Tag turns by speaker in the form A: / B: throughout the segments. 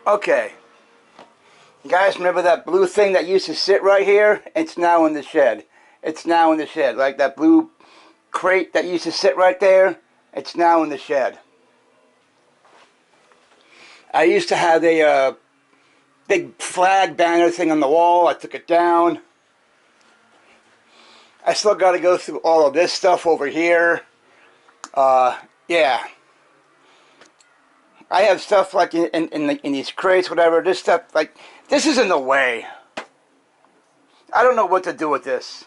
A: Okay. You guys remember that blue thing that used to sit right here? It's now in the shed. It's now in the shed. Like that blue crate that used to sit right there? It's now in the shed. I used to have a big flag banner thing on the wall. I took it down. I still got to go through all of this stuff over here. Yeah. I have stuff like in these crates, whatever. This stuff, like, this is in the way. I don't know what to do with this.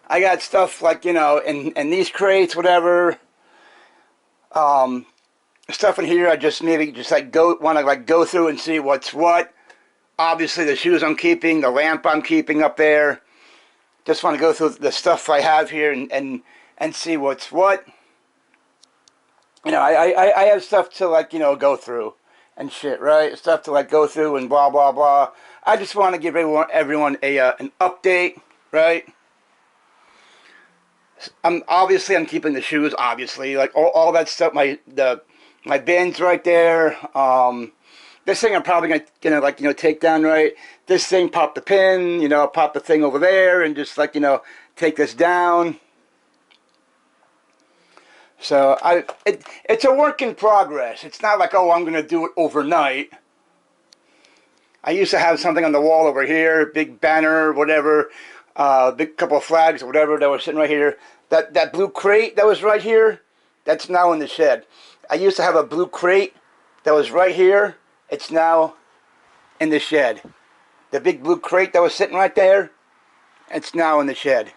A: I got stuff like, you know, in these crates, whatever. Stuff in here, I just maybe just like want to like go through and see what's what. Obviously, the shoes I'm keeping, the lamp I'm keeping up there. Just want to go through the stuff I have here and see what's what. You know, I have stuff to, like, you know, go through and shit, right? Stuff to, like, go through and blah, blah, blah. I just want to give everyone an update, right? I'm keeping the shoes, obviously. Like, all that stuff, my bin's right there. This thing I'm probably gonna like, you know, take down, right? This thing, pop the pin, you know, pop the thing over there and just, like, you know, take this down. So it's a work in progress. It's not like, oh, I'm going to do it overnight. I used to have something on the wall over here, big banner, whatever, big couple of flags or whatever that was sitting right here. That blue crate that was right here, that's now in the shed. I used to have a blue crate that was right here. It's now in the shed. The big blue crate that was sitting right there, it's now in the shed.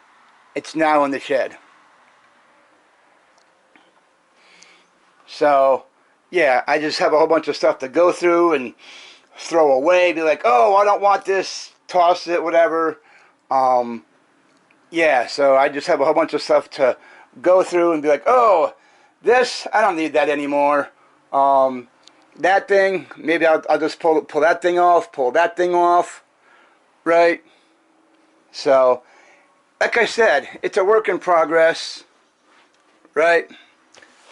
A: It's now in the shed. So, yeah, I just have a whole bunch of stuff to go through and throw away. Be like, oh, I don't want this. Toss it, whatever. Yeah, so I just have a whole bunch of stuff to go through and be like, oh, this, I don't need that anymore. That thing, maybe I'll just pull that thing off, right? So, like I said, it's a work in progress, right?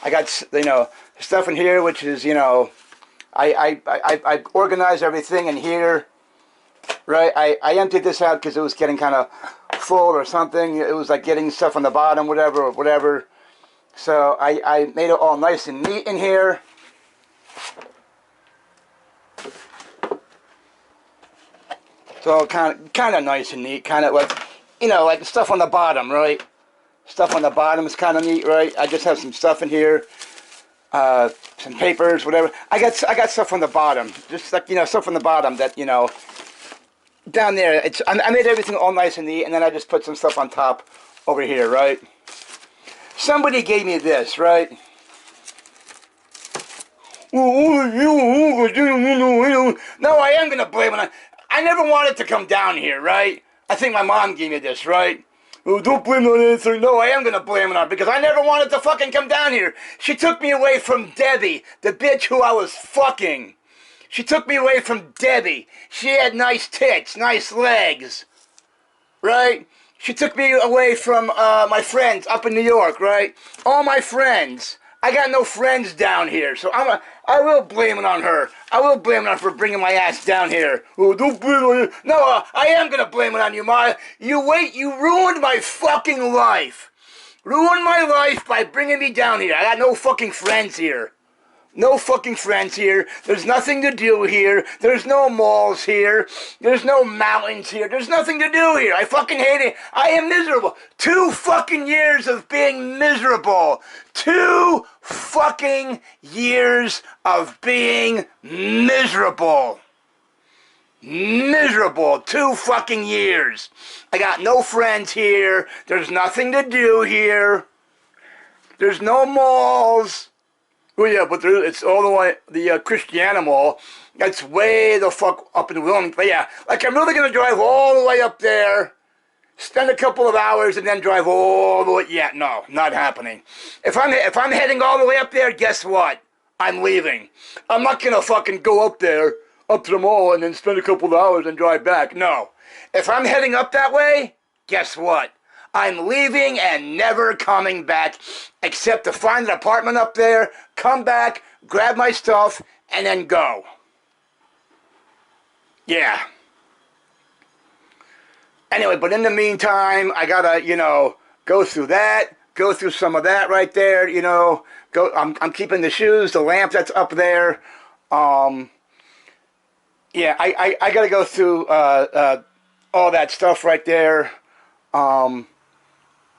A: I got, you know, stuff in here, which is, you know, I organized everything in here, right? I emptied this out because it was getting kind of full or something. It was like getting stuff on the bottom, whatever. So I made it all nice and neat in here. It's all kind of nice and neat, kind of like, you know, like stuff on the bottom, right? Stuff on the bottom is kind of neat, right? I just have some stuff in here, some papers, whatever. I got stuff on the bottom, just like, you know, stuff on the bottom that, you know, down there. I made everything all nice and neat, and then I just put some stuff on top over here, right? Somebody gave me this, right? No, I am gonna blame it on. I never wanted to come down here, right? I think my mom gave me this, right? Oh, don't blame it on anything. No, I am going to blame it on because I never wanted to fucking come down here. She took me away from Debbie, the bitch who I was fucking. She took me away from Debbie. She had nice tits, nice legs, right? She took me away from my friends up in New York, right? All my friends. I got no friends down here, so I will blame it on her. I will blame it on her for bringing my ass down here. Oh, don't blame it on you. No, I am going to blame it on you, Ma. You ruined my fucking life. Ruined my life by bringing me down here. I got no fucking friends here. No fucking friends here. There's nothing to do here. There's no malls here. There's no mountains here. There's nothing to do here. I fucking hate it. I am miserable. 2 fucking years of being miserable. 2 fucking years of being miserable. Miserable. 2 fucking years. I got no friends here. There's nothing to do here. There's no malls. Oh yeah, but it's all the way, the Christiana Mall, that's way the fuck up in Wilmington. But yeah, like I'm really going to drive all the way up there, spend a couple of hours, and then drive all the way, yeah, no, not happening. If I'm heading all the way up there, guess what? I'm leaving. I'm not going to fucking go up there, up to the mall, and then spend a couple of hours and drive back. No. If I'm heading up that way, guess what? I'm leaving and never coming back, except to find an apartment up there, come back, grab my stuff, and then go. Yeah. Anyway, but in the meantime, I gotta, go through that, go through some of that right there, I'm keeping the shoes, the lamp that's up there. Yeah, I gotta go through all that stuff right there.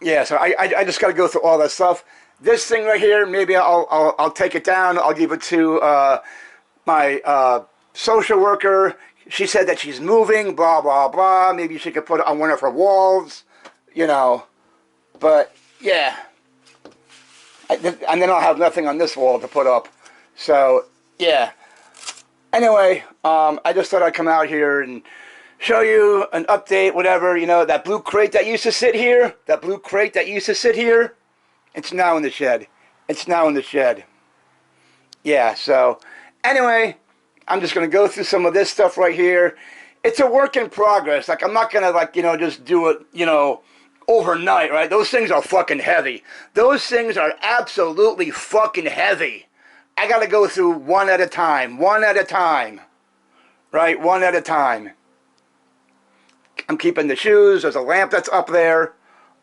A: Yeah, so I just gotta go through all that stuff. This thing right here, maybe I'll take it down. I'll give it to my social worker. She said that she's moving, blah, blah, blah. Maybe she could put it on one of her walls, But, yeah. And then I'll have nothing on this wall to put up. So, yeah. Anyway, I just thought I'd come out here and show you an update, whatever. That blue crate that used to sit here, it's now in the shed. It's now in the shed. Yeah, so, anyway, I'm just going to go through some of this stuff right here. It's a work in progress. Like, I'm not going to, just do it, overnight, right? Those things are fucking heavy. Those things are absolutely fucking heavy. I got to go through one at a time. Right? One at a time. I'm keeping the shoes. There's a lamp that's up there.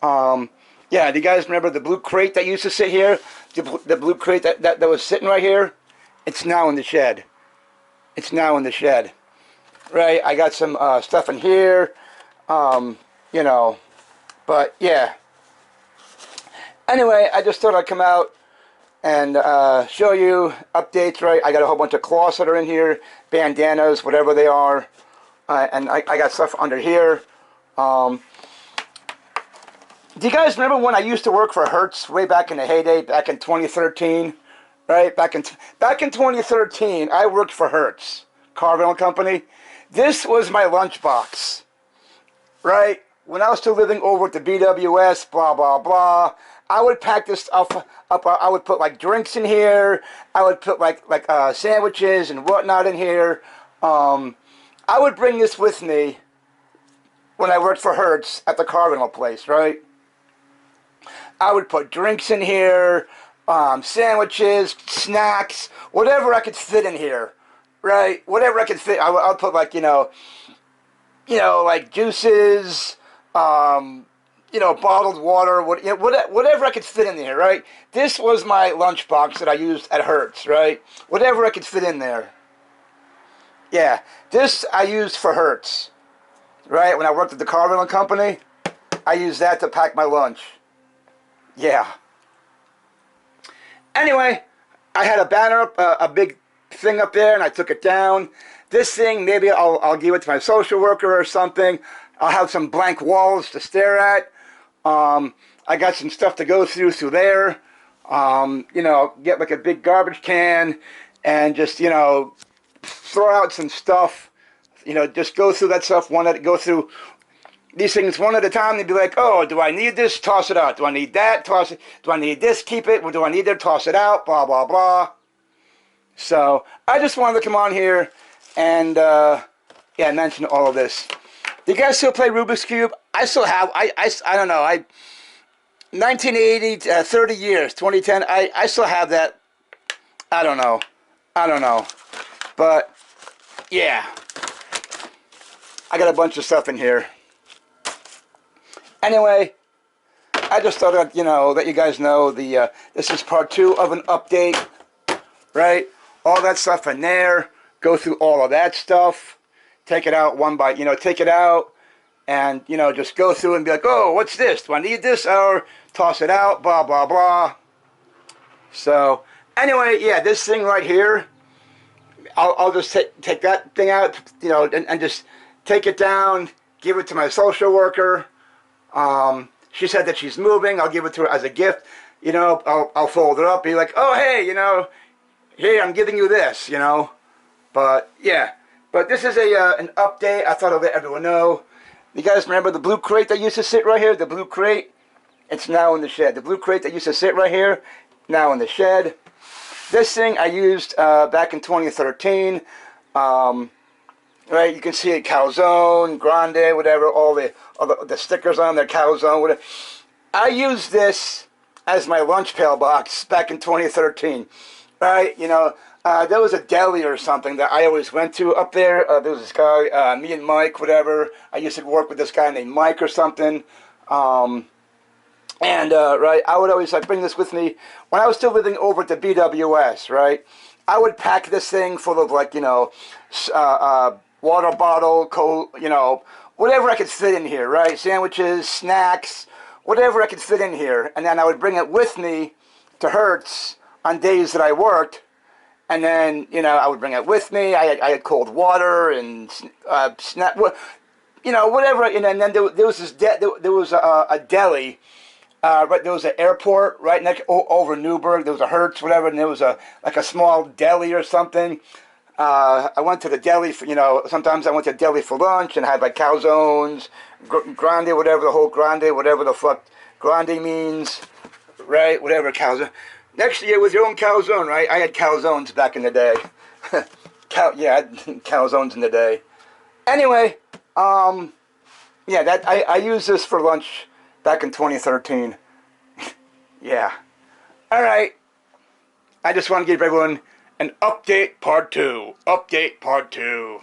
A: Yeah, do you guys remember the blue crate that used to sit here? The blue crate that was sitting right here? It's now in the shed. It's now in the shed. Right, I got some stuff in here. But yeah. Anyway, I just thought I'd come out and show you updates, right? I got a whole bunch of cloths that are in here, bandanas, whatever they are. And I got stuff under here. Do you guys remember when I used to work for Hertz way back in the heyday, back in 2013? Right? Back in 2013, I worked for Hertz, car rental company. This was my lunchbox. Right? When I was still living over at the BWS, blah, blah, blah, I would pack this stuff up. I would put, like, drinks in here. I would put, like sandwiches and whatnot in here. I would bring this with me when I worked for Hertz at the car rental place, right? I would put drinks in here, sandwiches, snacks, whatever I could fit in here, right? Whatever I could fit. I would put, like, like juices, bottled water, whatever I could fit in there, right? This was my lunchbox that I used at Hertz, right? Whatever I could fit in there. Yeah, this I used for Hertz, right? When I worked at the car rental company, I used that to pack my lunch. Yeah. Anyway, I had a banner, a big thing up there, and I took it down. This thing, maybe I'll give it to my social worker or something. I'll have some blank walls to stare at. I got some stuff to go through there. Get like a big garbage can and just, throw out some stuff. Just go through that stuff, go through these things one at a time. They'd be like, oh, do I need this? Toss it out. Do I need that? Toss it. Do I need this? Keep it. Or do I need it? Toss it out. Blah, blah, blah. So, I just wanted to come on here and, mention all of this. Do you guys still play Rubik's Cube? I still have. I don't know. 1980, 30 years, 2010. I still have that. I don't know. But, yeah. I got a bunch of stuff in here. Anyway, I just thought I'd, let you guys know this is part 2 of an update, right? All that stuff in there. Go through all of that stuff. Take it out one by, take it out and, just go through and be like, oh, what's this? Do I need this? Or toss it out, blah, blah, blah. So, anyway, yeah, this thing right here, I'll just take that thing out, and just take it down, give it to my social worker. She said that she's moving. I'll give it to her as a gift. I'll fold it up, be like, oh, hey, hey, I'm giving you this, But, yeah. But this is an update. I thought I'd let everyone know. You guys remember the blue crate that used to sit right here? The blue crate? It's now in the shed. The blue crate that used to sit right here, now in the shed. This thing I used back in 2013. right? You can see it, calzone, grande, whatever, all the stickers on there, calzone, whatever. I used this as my lunch pail box back in 2013, right? You know, there was a deli or something that I always went to up there. There was this guy, me and Mike, whatever. I used to work with this guy named Mike or something. Right, I would always like bring this with me when I was still living over at the BWS. Right, I would pack this thing full of like water bottle, whatever I could fit in here. Right, sandwiches, snacks, whatever I could fit in here, and then I would bring it with me to Hertz on days that I worked. And then, I would bring it with me. I had cold water and snack, whatever. And then there was there was a deli. Right, there was an airport right next over Newburgh. There was a Hertz, whatever, and there was a small deli or something. I went to the deli for, sometimes I went to the deli for lunch and had like calzones, grande, whatever the whole grande, whatever the fuck grande means, right? Whatever calzone. Next year with your own calzone, right? I had calzones back in the day. Yeah, I had calzones in the day. Anyway, yeah, I used this for lunch back in 2013. Yeah. All right. I just want to give everyone an update part 2. Update part 2.